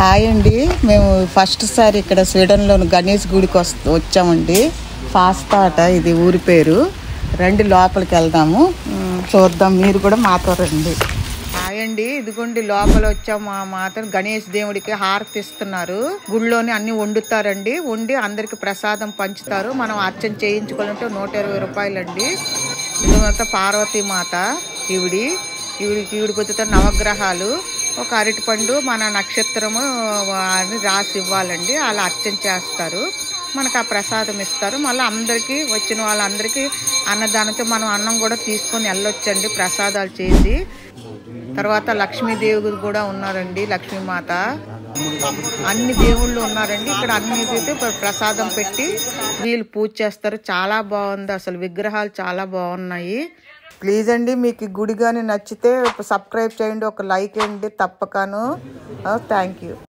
Hi అండి. మేము first సారి ఇక్కడ స్వీడన్లోని గణేష్ గుడికి వచ్చామండి. ఫాస్తాట ఇది ఊరి పేరు. రండి లోపలికి వెళ్దాము, చూద్దాం. మీరు కూడా మాతో రండి. హాయ్ అండి, ఇదిగోండి లోపల వచ్చాము. మాత్రం గణేష్ దేవుడికి హారతి ఇస్తున్నారు. గుడిలోని అన్ని వండుతారండి. వండి అందరికి ప్రసాదం పంచుతారు. మనం అర్చన చేయించుకోవాలంటే 120 రూపాయలండి. ఇది పార్వతీ మాత. ఈవిడికి వచ్చే నవగ్రహాలు, ఒక అరటిపండు, మన నక్షత్రము అని రాసి ఇవ్వాలండి. అలా అర్చన చేస్తారు. మనకు ఆ ప్రసాదం ఇస్తారు. మళ్ళీ అందరికీ వచ్చిన వాళ్ళందరికీ అన్నదానంతో మనం అన్నం కూడా తీసుకొని వెళ్ళొచ్చండి, ప్రసాదాలు చేసి. తర్వాత లక్ష్మీదేవి కూడా ఉన్నారండి, లక్ష్మీమాత. అన్ని దేవుళ్ళు ఉన్నారండి ఇక్కడ. అన్నిటితో ప్రసాదం పెట్టి వీళ్ళు పూజ చేస్తారు. చాలా బాగుంది అసలు. విగ్రహాలు చాలా బాగున్నాయి. ప్లీజ్ అండి, మీకు గుడి కానీ నచ్చితే సబ్స్క్రైబ్ చేయండి, ఒక లైక్ వేయండి తప్పకను. Thank you.